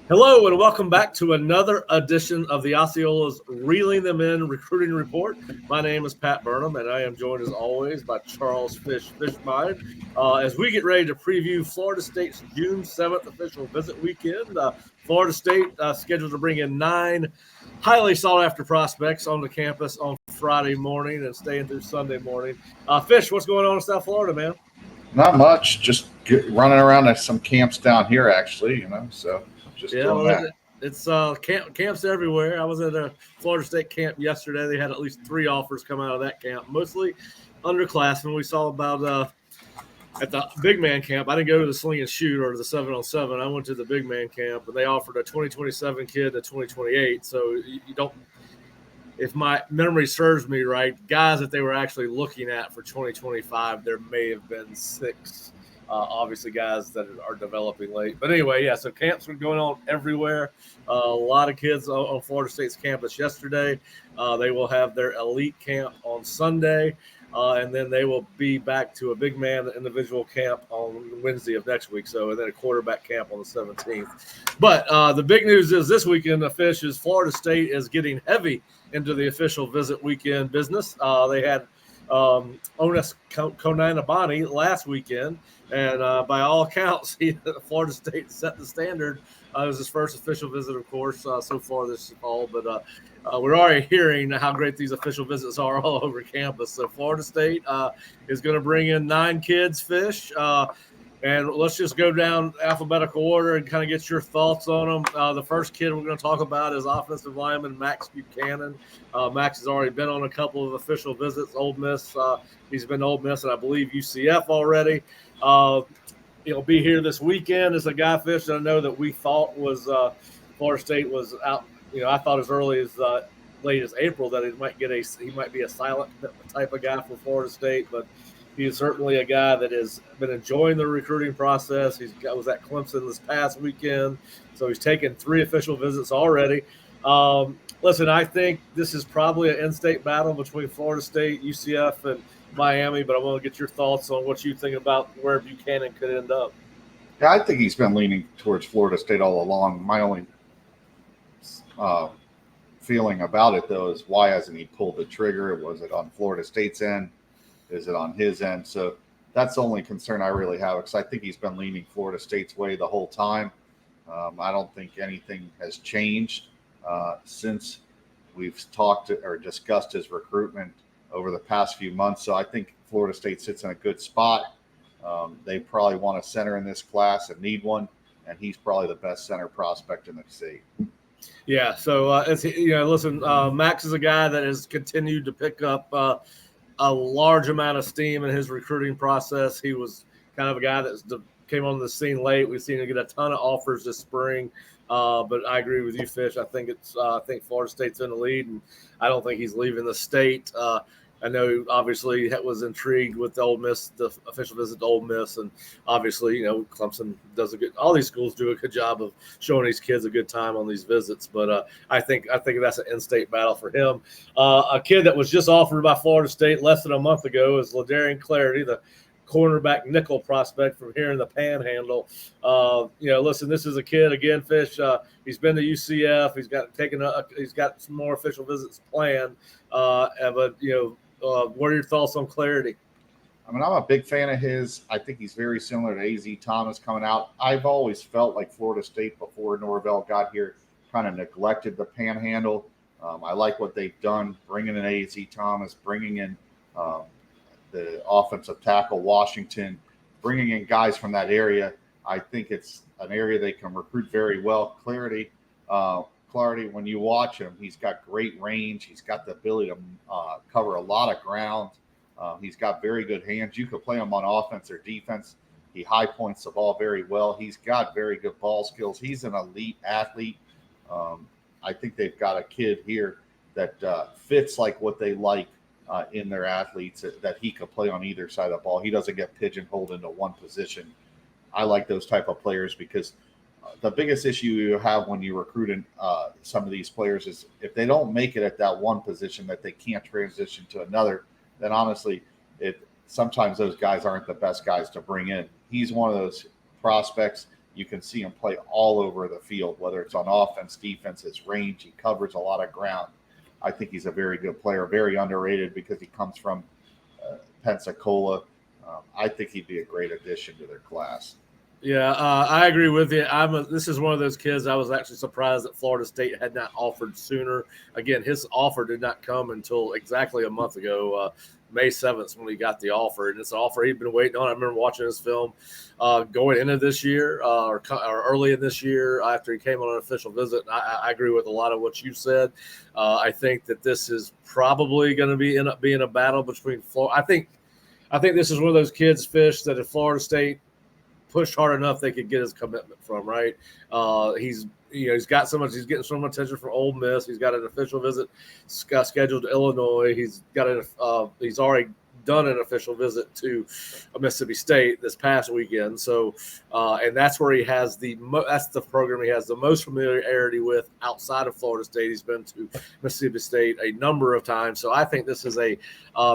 Hello and welcome back to another edition of the Osceola's Reeling Them In Recruiting Report. My name is Pat Burnham, and I am joined as always by Charles Fishbein. As we get ready to preview Florida State's June 7th official visit weekend, Florida State scheduled to bring in 9 highly sought-after prospects on the campus on Friday morning and staying through Sunday morning. Fish, what's going on in South Florida, man? Not much, just running around at some camps down here, actually, so just doing that. It's camps everywhere. I was at a Florida State camp yesterday. They had at least 3 offers come out of that camp, mostly underclassmen. We saw about at the big man camp. I didn't go to the sling and shoot or the 7-on-7. I went to the big man camp, and they offered a 2027 kid a 2028. So you don't. If my memory serves me right, guys that they were actually looking at for 2025, there may have been 6. Obviously, guys that are developing late. But anyway, yeah, so camps are going on everywhere. A lot of kids on Florida State's campus yesterday. They will have their elite camp on Sunday, and then they will be back to a big man individual camp on Wednesday of next week. So, and then a quarterback camp on the 17th. But the big news is this weekend, the Fish, is Florida State is getting heavy into the official visit weekend business. They had Onus Konanabani last weekend, and by all accounts, Florida State set the standard. It was his first official visit, of course, so far this fall. But we're already hearing how great these official visits are all over campus. So Florida State is going to bring in 9 kids, Fish. And let's just go down alphabetical order and kind of get your thoughts on them. The first kid we're going to talk about is offensive lineman Max Buchanan. Max has already been on a couple of official visits. Ole Miss, he's been to Ole Miss and I believe UCF already. He'll be here this weekend. As a guy, Fish, that I know that we thought was Florida State was out. I thought as early as late as April that he might be a silent type of guy for Florida State, but he is certainly a guy that has been enjoying the recruiting process. Was at Clemson this past weekend, so he's taken 3 official visits already. Listen, I think this is probably an in-state battle between Florida State, UCF, and Miami, but I want to get your thoughts on what you think about where Buchanan could end up. Yeah, I think he's been leaning towards Florida State all along. My only feeling about it, though, is why hasn't he pulled the trigger? Was it on Florida State's end? Is it on his end? So that's the only concern I really have, because I think he's been leaning Florida State's way the whole time. I don't think anything has changed since we've talked or discussed his recruitment over the past few months. So I think Florida State sits in a good spot. They probably want a center in this class and need one, and he's probably the best center prospect in the state. Yeah, so listen, Max is a guy that has continued to pick up a large amount of steam in his recruiting process. He was kind of a guy that came on the scene late. We've seen him get a ton of offers this spring. But I agree with you, Fish. I think Florida State's in the lead, and I don't think he's leaving the state. I know, obviously, was intrigued with Ole Miss, the official visit to Ole Miss, and obviously, Clemson does all these schools do a good job of showing these kids a good time on these visits. But I think that's an in-state battle for him. A kid that was just offered by Florida State less than a month ago is LaDarian Clarity, the cornerback nickel prospect from here in the Panhandle. Listen, this is a kid again, Fish. He's been to UCF. He's got some more official visits planned. But what are your thoughts on Clarity? I mean, I'm a big fan of his. I think he's very similar to A.Z. Thomas coming out. I've always felt like Florida State before Norvell got here kind of neglected the Panhandle. I like what they've done, bringing in A.Z. Thomas, bringing in the offensive tackle Washington, bringing in guys from that area. I think it's an area they can recruit very well. Clarity, when you watch him, he's got great range. He's got the ability to cover a lot of ground. He's got very good hands. You could play him on offense or defense. He high points the ball very well. He's got very good ball skills. He's an elite athlete. I think they've got a kid here that fits like what they like in their athletes, that he could play on either side of the ball. He doesn't get pigeonholed into one position. I like those type of players because the biggest issue you have when you recruit in, some of these players is if they don't make it at that one position, that they can't transition to another, then honestly, sometimes those guys aren't the best guys to bring in. He's one of those prospects you can see him play all over the field, whether it's on offense, defense, his range. He covers a lot of ground. I think he's a very good player, very underrated because he comes from Pensacola. I think he'd be a great addition to their class. Yeah, I agree with you. This is one of those kids I was actually surprised that Florida State had not offered sooner. Again, his offer did not come until exactly a month ago, May 7th, when he got the offer. And it's an offer he'd been waiting on. I remember watching his film going into this year or early in this year after he came on an official visit. I agree with a lot of what you said. I think that this is probably going to end up being a battle between Florida. I think this is one of those kids, Fish, that if Florida State pushed hard enough, they could get his commitment from, right? He's got so much. He's getting so much attention from Ole Miss. He's got an official visit scheduled to Illinois. He's already done an official visit to Mississippi State this past weekend. So, and that's where he has that's the program he has the most familiarity with outside of Florida State. He's been to Mississippi State a number of times. So I think this is a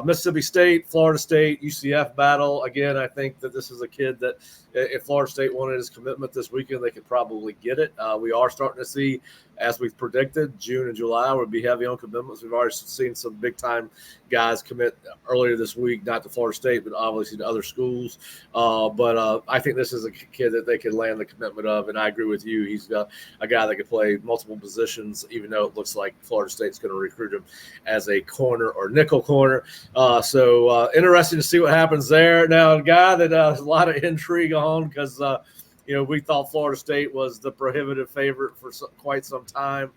Mississippi State, Florida State, UCF battle. Again, I think that this is a kid that if Florida State wanted his commitment this weekend, they could probably get it. We are starting to see, as we've predicted, June and July would be heavy on commitments. We've already seen some big-time guys commit earlier this week, not to Florida State, but obviously to other schools. But I think this is a kid that they could land the commitment of, and I agree with you. He's got a guy that could play multiple positions, even though it looks like Florida State's going to recruit him as a corner or nickel corner. So interesting to see what happens there. Now, a guy that has a lot of intrigue on because we thought Florida State was the prohibitive favorite for quite some time.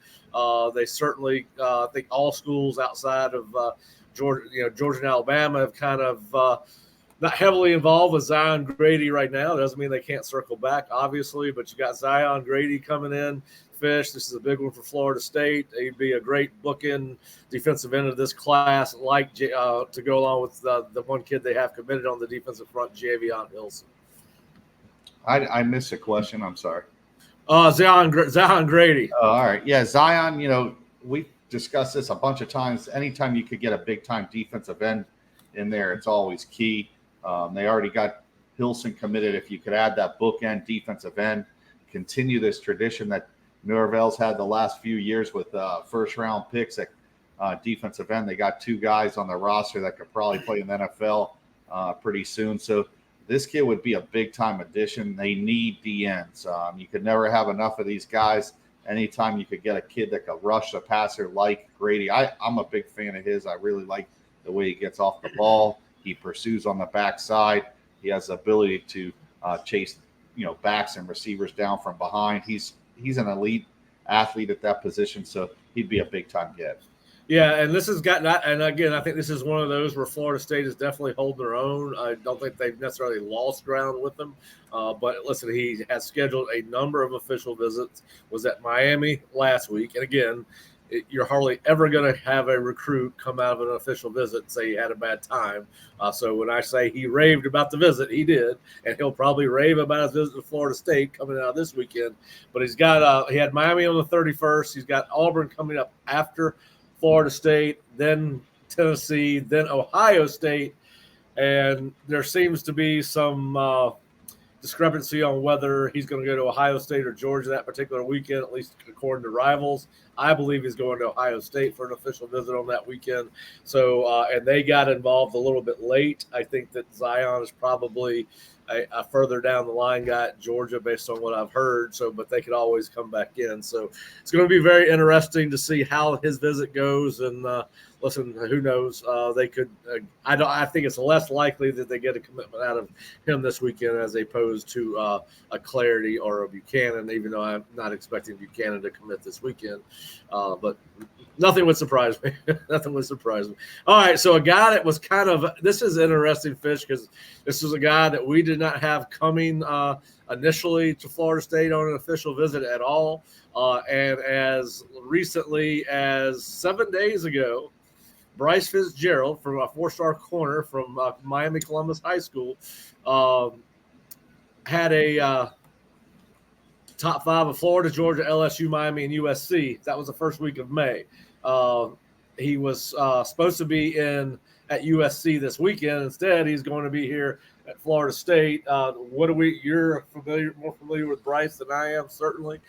They certainly, I think all schools outside of Georgia and Alabama have kind of not heavily involved with Zion Grady right now. That doesn't mean they can't circle back, obviously, but you got Zion Grady coming in. Fish, this is a big one for Florida State. He'd be a great bookend defensive end of this class, to go along with the one kid they have committed on the defensive front, Javion Hilson. I missed a question. I'm sorry. Zion Grady. All right. Yeah, Zion, we discussed this a bunch of times. Anytime you could get a big-time defensive end in there, it's always key. They already got Hilson committed. If you could add that bookend defensive end, continue this tradition that Norvell's had the last few years with first-round picks at defensive end. They got two guys on the roster that could probably play in the NFL pretty soon. So this kid would be a big-time addition. They need DNs. You could never have enough of these guys. Anytime you could get a kid that could rush the passer like Grady. I'm a big fan of his. I really like the way he gets off the ball. He pursues on the backside. He has the ability to chase, backs and receivers down from behind. He's an elite athlete at that position, so he'd be a big-time get. Yeah, and I think this is one of those where Florida State is definitely holding their own. I don't think they've necessarily lost ground with them. But listen, he has scheduled a number of official visits, was at Miami last week. And again, you're hardly ever going to have a recruit come out of an official visit and say he had a bad time. So when I say he raved about the visit, he did. And he'll probably rave about his visit to Florida State coming out this weekend. But he had Miami on the 31st. He's got Auburn coming up after Florida State, then Tennessee, then Ohio State, and there seems to be some discrepancy on whether he's going to go to Ohio State or Georgia that particular weekend, at least according to Rivals. I believe he's going to Ohio State for an official visit on that weekend. So, and they got involved a little bit late. I think that Zion is probably a further down the line guy at Georgia based on what I've heard. So, but they could always come back in. So it's going to be very interesting to see how his visit goes. And listen, who knows? They could. I think it's less likely that they get a commitment out of him this weekend as opposed to a Clarity or a Buchanan. Even though I'm not expecting Buchanan to commit this weekend, but nothing would surprise me. Nothing would surprise me. All right, so a guy that was this is interesting, Fish, because this is a guy that we did not have coming initially to Florida State on an official visit at all. And as recently as 7 days ago, Bryce Fitzgerald, from a four-star corner from Miami Columbus High School, had a top five of Florida, Georgia, LSU, Miami, and USC. That was the first week of May. He was supposed to be in at USC this weekend. Instead, he's going to be here at Florida State. You're more familiar with Bryce than I am, certainly,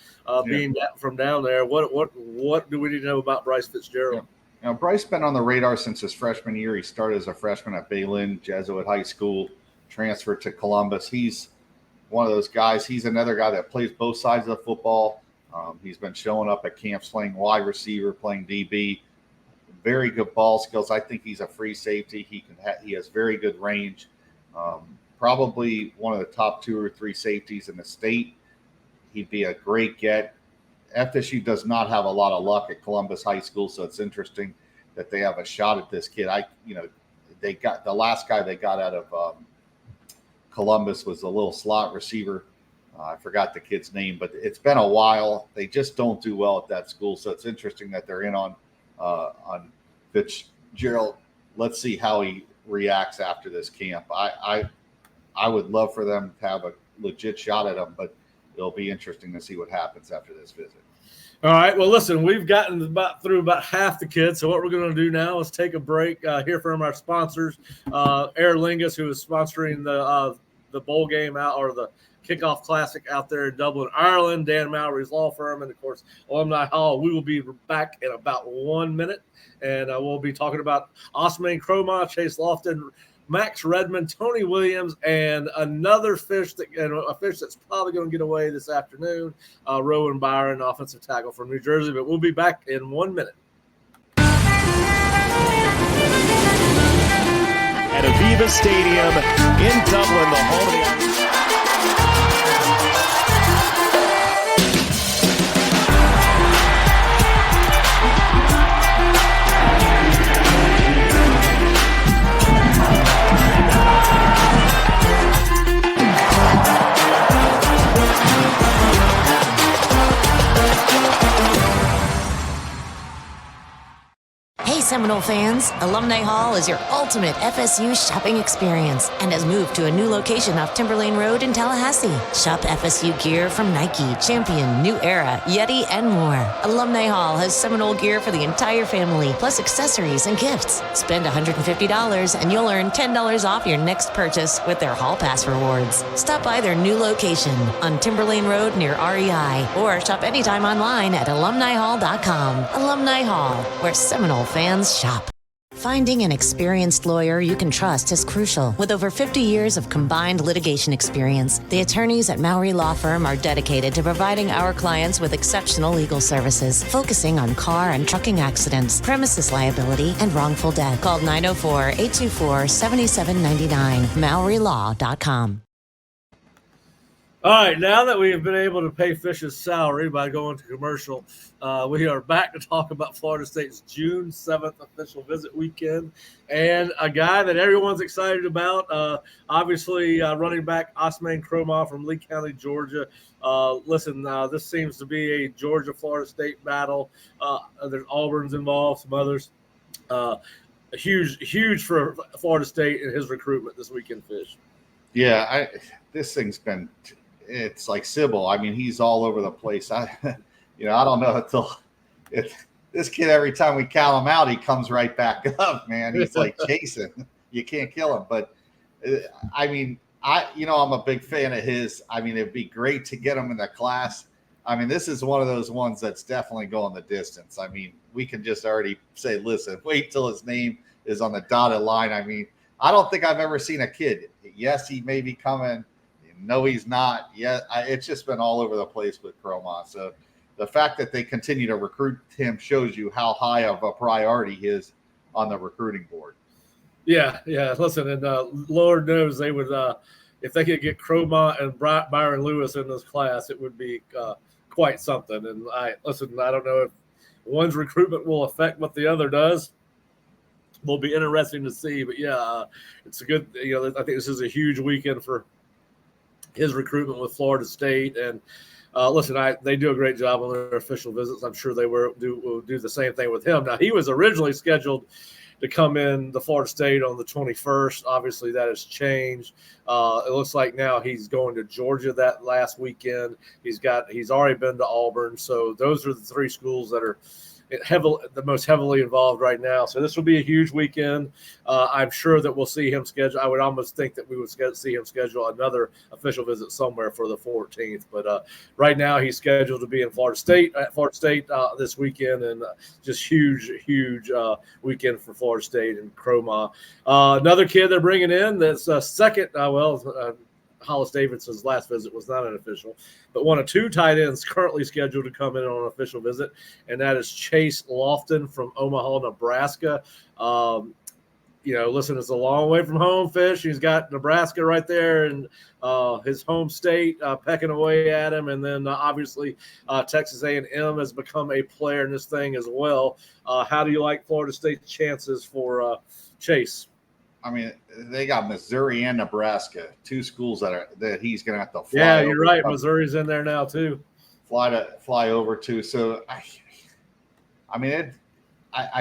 being from down there. What do we need to know about Bryce Fitzgerald? Yeah. Now, Bryce been on the radar since his freshman year. He started as a freshman at Baylin Jesuit High School, transferred to Columbus. He's one of those guys. He's another guy that plays both sides of the football. He's been showing up at camps playing wide receiver, playing DB. Very good ball skills. I think he's a free safety. He has very good range. Probably one of the top 2 or 3 safeties in the state. He'd be a great get. FSU does not have a lot of luck at Columbus High School, so it's interesting that they have a shot at this kid. They got the last guy they got out of Columbus was a little slot receiver. I forgot the kid's name, but it's been a while. They just don't do well at that school, so it's interesting that they're in on Fitzgerald. Let's see how he reacts after this camp. I would love for them to have a legit shot at him, but it'll be interesting to see what happens after this visit. All right. Well, listen, we've gotten through about half the kids. So what we're going to do now is take a break, hear from our sponsors, Aer Lingus, who is sponsoring the bowl game out, or the kickoff classic out there in Dublin, Ireland, Dan Mowry's law firm, and of course, Alumni Hall. We will be back in about 1 minute, and we'll be talking about Osman Cromah, Chase Lofton, Max Redmond, Tony Williams, and another fish a fish that's probably going to get away this afternoon, Rowan Byron, offensive tackle from New Jersey. But we'll be back in 1 minute. At Aviva Stadium in Dublin, the home of the Seminole fans, Alumni Hall is your ultimate FSU shopping experience and has moved to a new location off Timberlane Road in Tallahassee. Shop FSU gear from Nike, Champion, New Era, Yeti, and more. Alumni Hall has Seminole gear for the entire family, plus accessories and gifts. Spend $150 and you'll earn $10 off your next purchase with their Hall Pass rewards. Stop by their new location on Timberlane Road near REI, or shop anytime online at alumnihall.com. Alumni Hall, where Seminole fans shop. Finding an experienced lawyer you can trust is crucial. With over 50 years of combined litigation experience, the attorneys at Mowry Law Firm are dedicated to providing our clients with exceptional legal services, focusing on car and trucking accidents, premises liability, and wrongful death. Call 904-824-7799, MowryLaw.com. All right, now that we have been able to pay Fish's salary by going to commercial, we are back to talk about Florida State's June 7th official visit weekend, and a guy that everyone's excited about, obviously running back Osman Cromah from Lee County, Georgia. Listen, this seems to be a Georgia-Florida State battle. There's Auburn's involved, some others. Huge for Florida State and his recruitment this weekend, Fish. Yeah, this thing's been – it's like Sybil. I mean, he's all over the place. I don't know this kid, every time we count him out, he comes right back up, man. He's like chasing. You can't kill him. But, I'm a big fan of his. I mean, it'd be great to get him in the class. I mean, this is one of those ones that's definitely going the distance. I mean, we can just already say, listen, wait till his name is on the dotted line. I mean, I don't think I've ever seen a kid. Yes, he may be coming. No, he's not. Yeah, it's just been all over the place with Cromah. So the fact that they continue to recruit him shows you how high of a priority he is on the recruiting board. Yeah. Listen, and Lord knows they would, if they could get Cromah and Byron Lewis in this class, it would be quite something. And I don't know if one's recruitment will affect what the other does. Will be interesting to see, but it's a good. I think this is a huge weekend for his recruitment with Florida State. And they do a great job on their official visits. I'm sure they will do the same thing with him. Now, he was originally scheduled to come in the Florida State on the 21st. Obviously, that has changed. It looks like now he's going to Georgia that last weekend. He's already been to Auburn. So those are the three schools that are the most heavily involved right now. So this will be a huge weekend. I'm sure that we'll see him schedule. I would almost think that we would see him schedule another official visit somewhere for the 14th. But right now he's scheduled to be in Florida State this weekend, and just huge weekend for Florida State and Croma. Another kid they're bringing in that's second. Hollis Davidson's last visit was not an official, but one of two tight ends currently scheduled to come in on an official visit, and that is Chase Lofton from Omaha, Nebraska. Listen, it's a long way from home, Fish. He's got Nebraska right there and his home state pecking away at him, and then obviously Texas A&M has become a player in this thing as well. How do you like Florida State's chances for Chase? I mean, they got Missouri and Nebraska, two schools that he's going to have to fly. Yeah, you're right. Missouri's in there now too. Fly over to. So, I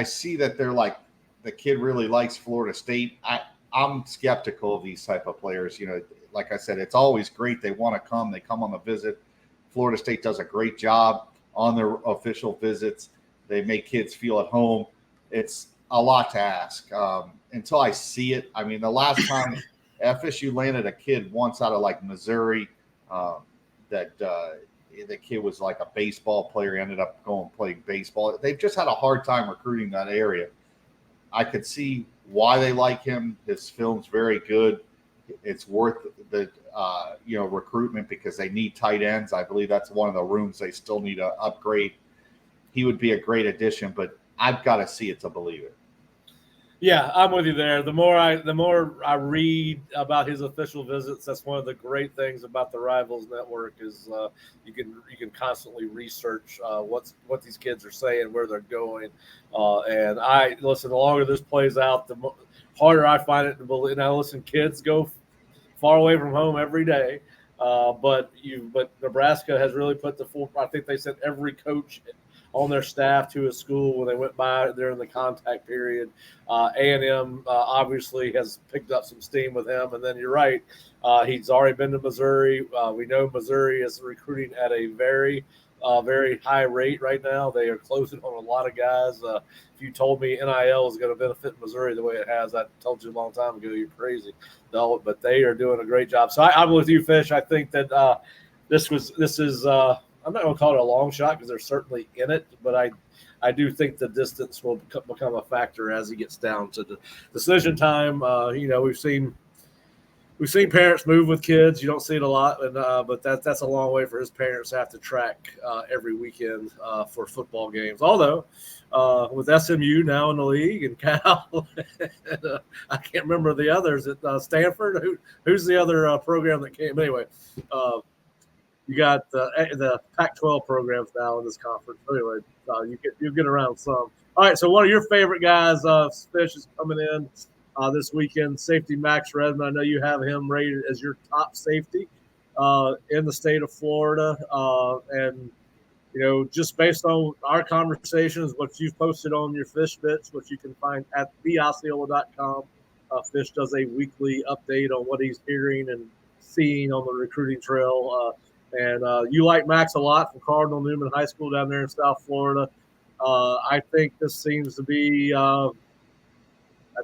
see that they're like the kid really likes Florida State. I'm skeptical of these type of players. Like I said, it's always great. They want to come. They come on the visit. Florida State does a great job on their official visits. They make kids feel at home. It's a lot to ask. Until I see it, I mean, the last time FSU landed a kid once out of like Missouri, that the kid was like a baseball player. He ended up going playing baseball. They've just had a hard time recruiting that area. I could see why they like him. His film's very good. It's worth the recruitment because they need tight ends. I believe that's one of the rooms they still need to upgrade. He would be a great addition, but I've got to see it to believe it. Yeah, I'm with you there. The more I read about his official visits, that's one of the great things about the Rivals Network is you can constantly research what these kids are saying, where they're going, and the longer this plays out, the harder I find it to believe. Now, listen, kids go far away from home every day, but Nebraska has really put the full. I think they sent every coach on their staff to a school when they went by during the contact period. A&M obviously has picked up some steam with him. And then you're right, he's already been to Missouri. We know Missouri is recruiting at a very, very high rate right now. They are closing on a lot of guys. If you told me NIL is going to benefit Missouri the way it has, I told you a long time ago, you're crazy. No, but they are doing a great job. So I'm with you, Fish. I think that this is I'm not going to call it a long shot because they're certainly in it, but I do think the distance will become a factor as he gets down to the decision time. We've seen parents move with kids. You don't see it a lot, but that's a long way for his parents to have to track every weekend for football games. Although with SMU now in the league and Cal, and, I can't remember the others at Stanford. Who's the other program that came? Anyway. You got the Pac-12 programs now in this conference. Anyway, you get around some. All right, so one of your favorite guys, Fish, is coming in this weekend. Safety Max Redman. I know you have him rated as your top safety in the state of Florida. And just based on our conversations, what you've posted on your Fish Bits, which you can find at theosceola.com. Fish does a weekly update on what he's hearing and seeing on the recruiting trail. And you like Max a lot from Cardinal Newman High School down there in South Florida. I think this seems to be, I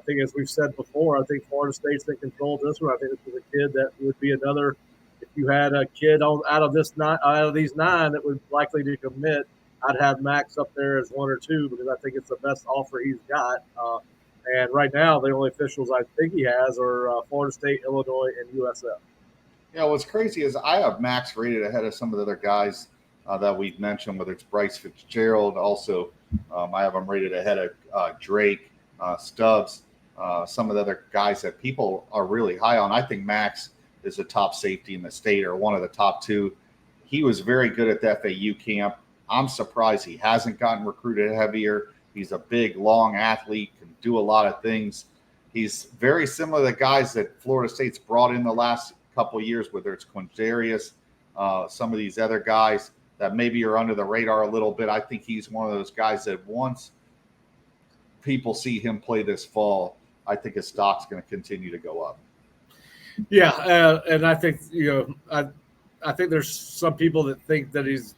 think as we've said before, I think Florida State's in control of this one. I think this is a kid that would be another. If you had a kid out of these nine that was likely to commit, I'd have Max up there as one or two because I think it's the best offer he's got. And right now, the only officials I think he has are Florida State, Illinois, and USF. Yeah, what's crazy is I have Max rated ahead of some of the other guys that we've mentioned, whether it's Bryce Fitzgerald. Also, I have him rated ahead of Drake, Stubbs, some of the other guys that people are really high on. I think Max is the top safety in the state or one of the top two. He was very good at the FAU camp. I'm surprised he hasn't gotten recruited heavier. He's a big, long athlete, can do a lot of things. He's very similar to the guys that Florida State's brought in the last couple of years, whether it's Quindarius, some of these other guys that maybe are under the radar a little bit. I think he's one of those guys that once people see him play this fall, I think his stock's going to continue to go up. Yeah, and I think I think there's some people that think that he's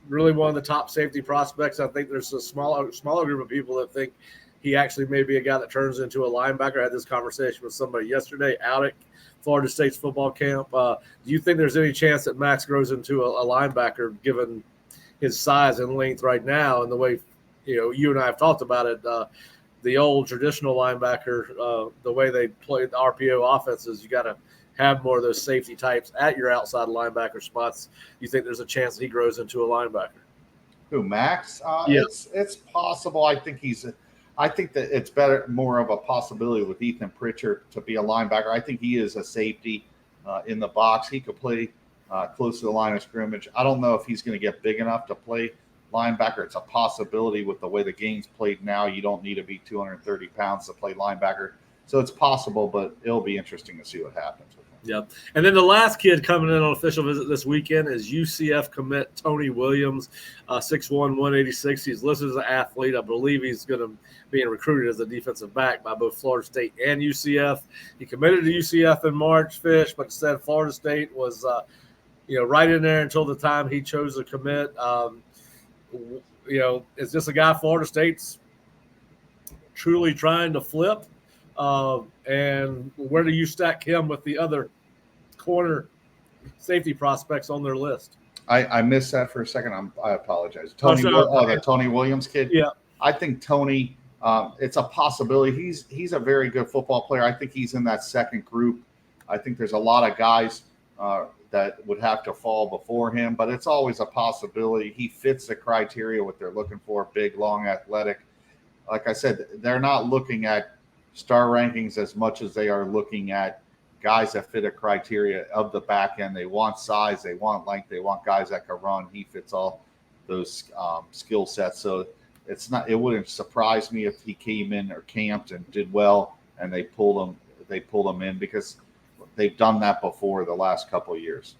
really one of the top safety prospects. I think there's a smaller group of people that think he actually may be a guy that turns into a linebacker. I had this conversation with somebody yesterday out at Florida State's football camp. Do you think there's any chance that Max grows into a linebacker given his size and length right now and the way, you and I have talked about it, the old traditional linebacker, the way they play the RPO offenses, you got to have more of those safety types at your outside linebacker spots. You think there's a chance that he grows into a linebacker? Who, Max? Yeah. It's possible. I think that it's more of a possibility with Ethan Pritchard to be a linebacker. I think he is a safety in the box. He could play close to the line of scrimmage. I don't know if he's going to get big enough to play linebacker. It's a possibility with the way the game's played now. You don't need to be 230 pounds to play linebacker. So it's possible, but it'll be interesting to see what happens with him. Yep. And then the last kid coming in on official visit this weekend is UCF commit Tony Williams, 6'1", 186. He's listed as an athlete. I believe he's going to be recruited as a defensive back by both Florida State and UCF. He committed to UCF in March, Fish, but said Florida State was right in there until the time he chose to commit. Is this a guy Florida State's truly trying to flip? And where do you stack him with the other corner safety prospects on their list? I missed that for a second. I apologize. The Tony Williams kid. Yeah, I think Tony. It's a possibility. He's a very good football player. I think he's in that second group. I think there's a lot of guys that would have to fall before him, but it's always a possibility. He fits the criteria what they're looking for: big, long, athletic. Like I said, they're not looking at star rankings as much as they are looking at guys that fit a criteria of the back end. They want size, they want length, they want guys that can run. He fits all those skill sets. So it wouldn't surprise me if he came in or camped and did well and they pulled him in, because they've done that before the last couple of years.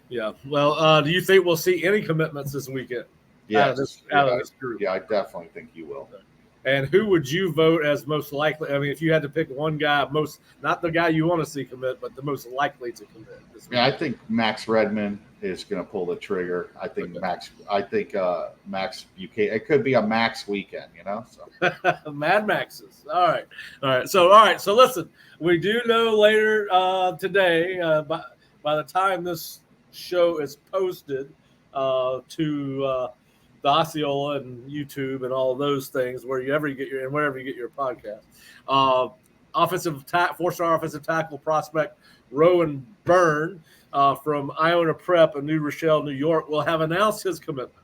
Yeah. Well, do you think we'll see any commitments this weekend? Yeah. Out of this group? Yeah, I definitely think you will. And who would you vote as most likely? I mean, if you had to pick one guy, not the guy you want to see commit, but the most likely to commit. Yeah, I think Max Redmond is going to pull the trigger. I think Max UK. It could be a Max weekend, So Mad Maxes. All right. So listen, we do know later today, by the time this show is posted to the Osceola and YouTube and all of those things, wherever you get your podcast. Four-star offensive tackle prospect Rowan Byrne from Iona Prep in New Rochelle, New York, will have announced his commitment.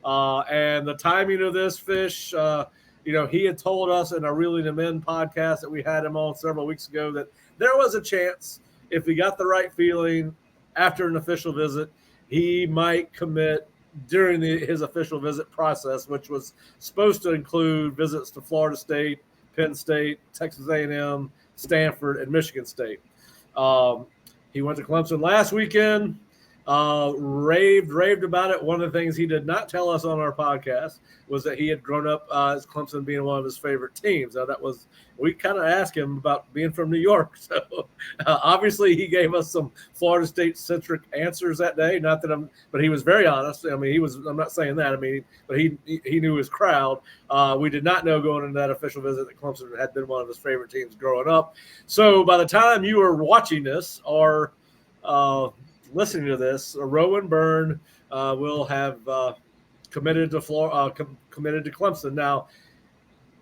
And the timing of this, Fish, he had told us in a Reeling Him In podcast that we had him on several weeks ago that there was a chance, if he got the right feeling after an official visit, he might commit during his official visit process, which was supposed to include visits to Florida State, Penn State, Texas A&M, Stanford, and Michigan State. He went to Clemson last weekend, raved about it. One of the things he did not tell us on our podcast was that he had grown up as Clemson being one of his favorite teams. Now, we kind of asked him about being from New York. So obviously he gave us some Florida State centric answers that day. But he was very honest. I mean, I'm not saying that. I mean, but he knew his crowd. We did not know going into that official visit that Clemson had been one of his favorite teams growing up. So by the time you are watching this or listening to this, Rowan Byrne will have committed to Clemson. Now,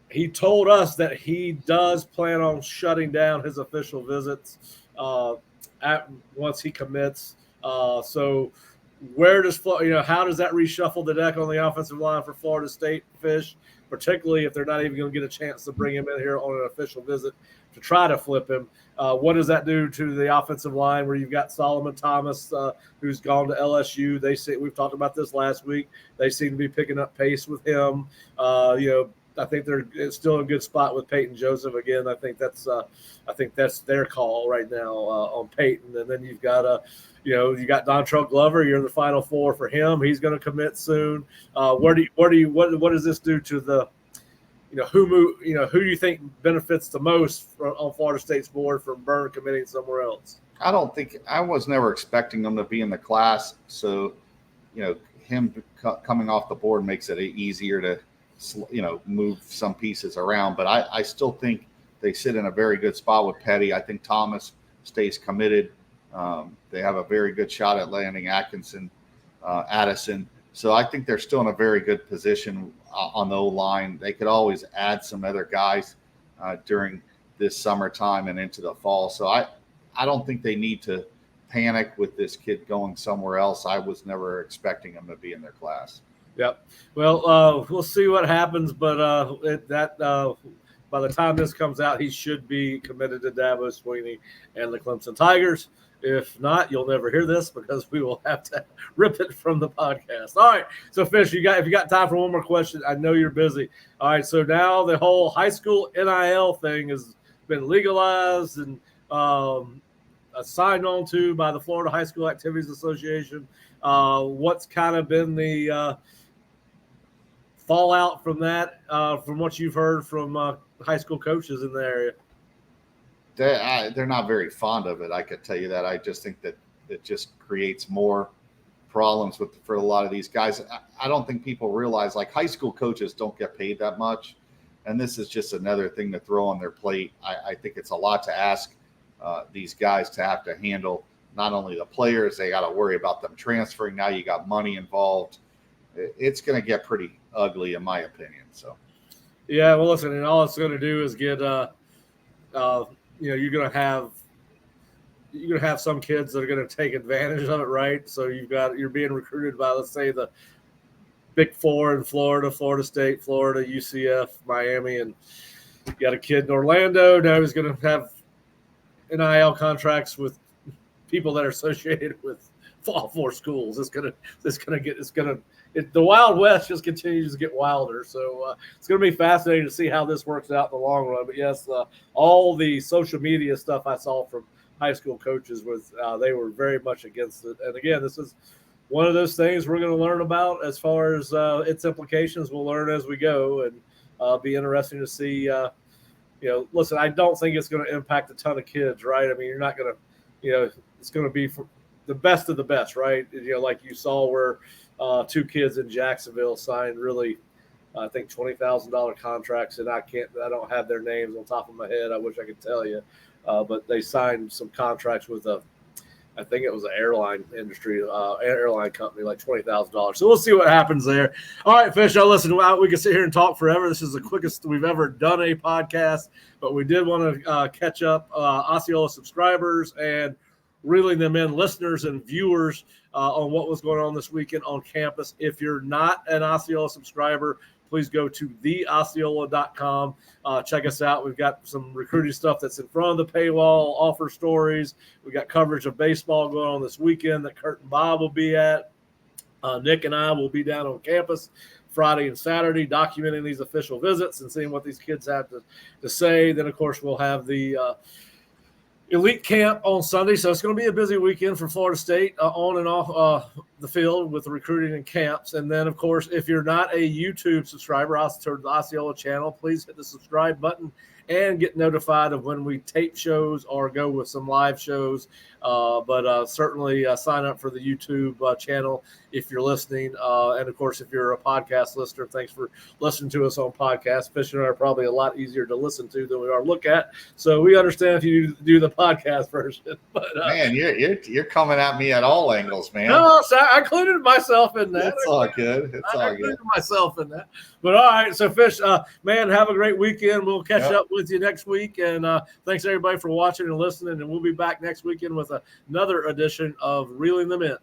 he told us that he does plan on shutting down his official visits once he commits. So where does how does that reshuffle the deck on the offensive line for Florida State, Fish, particularly if they're not even going to get a chance to bring him in here on an official visit to try to flip him? What does that do to the offensive line where you've got Solomon Thomas, who's gone to LSU? We've talked about this last week. They seem to be picking up pace with him. I think they're still in a good spot with Peyton Joseph. Again, I think that's their call right now on Peyton. And then you've got you got Dontrell Glover. You're in the Final Four for him. He's going to commit soon. What does this do to the who do you think benefits the most on Florida State's board from Byrne committing somewhere else? I was never expecting him to be in the class. So, him coming off the board makes it easier to, move some pieces around. But I still think they sit in a very good spot with Petty. I think Thomas stays committed. They have a very good shot at landing Addison. So I think they're still in a very good position on the O-line. They could always add some other guys during this summertime and into the fall. So I don't think they need to panic with this kid going somewhere else. I was never expecting him to be in their class. Yep. Well, we'll see what happens, but by the time this comes out, he should be committed to Dabo Swinney and the Clemson Tigers. If not, you'll never hear this because we will have to rip it from the podcast. All right. So, Fish, if you got time for one more question, I know you're busy. All right. So now the whole high school NIL thing has been legalized and signed on to by the Florida High School Activities Association. What's kind of been the fallout from that, from what you've heard from high school coaches in the area? They're not very fond of it. I could tell you that. I just think that it just creates more problems for a lot of these guys. I don't think people realize, like, high school coaches don't get paid that much, and this is just another thing to throw on their plate. I think it's a lot to ask these guys to have to handle. Not only the players, they got to worry about them transferring. Now you got money involved. It's going to get pretty ugly, in my opinion. So, yeah. Well, listen, and all it's going to do is get you're going to have some kids that are going to take advantage of it, right? So you're being recruited by, let's say, the Big Four in Florida, Florida State, Florida, UCF, Miami, and you got a kid in Orlando. Now he's going to have NIL contracts with people that are associated with all four schools. The Wild West just continues to get wilder. So it's going to be fascinating to see how this works out in the long run. But yes, all the social media stuff I saw from high school coaches they were very much against it. And again, this is one of those things we're going to learn about as far as its implications. We'll learn as we go, and be interesting to see. Listen, I don't think it's going to impact a ton of kids, right? I mean, you're not going to, it's going to be for the best of the best, right? Like you saw where two kids in Jacksonville signed really, I think $20,000 contracts, and I don't have their names on top of my head. I wish I could tell you, but they signed some contracts with I think it was an airline company, like $20,000. So we'll see what happens there. All right, Fish, listen, we can sit here and talk forever. This is the quickest we've ever done a podcast, but we did want to catch up Osceola subscribers and reeling them in, listeners and viewers, on what was going on this weekend on campus. If you're not an Osceola subscriber, please go to theosceola.com. Check us out. We've got some recruiting stuff that's in front of the paywall, offer stories. We got coverage of baseball going on this weekend that Kurt and Bob will be at. Nick and I will be down on campus Friday and Saturday documenting these official visits and seeing what these kids have to say. Then, of course, we'll have the elite camp on Sunday. So it's going to be a busy weekend for Florida State on and off the field with the recruiting and camps. And then, of course, if you're not a YouTube subscriber to the Osceola channel, please hit the subscribe button and get notified of when we tape shows or go with some live shows. But certainly sign up for the YouTube channel if you're listening. And, of course, if you're a podcast listener, thanks for listening to us on podcasts. Fish and I are probably a lot easier to listen to than we are look at. So we understand if you do the podcast version. But, man, you're coming at me at all angles, man. No, so I included myself in that. It's all good. I included myself in that. But, all right, so, Fish, man, have a great weekend. We'll catch up with you next week. And thanks, everybody, for watching and listening. And we'll be back next weekend with another edition of Reeling Them In.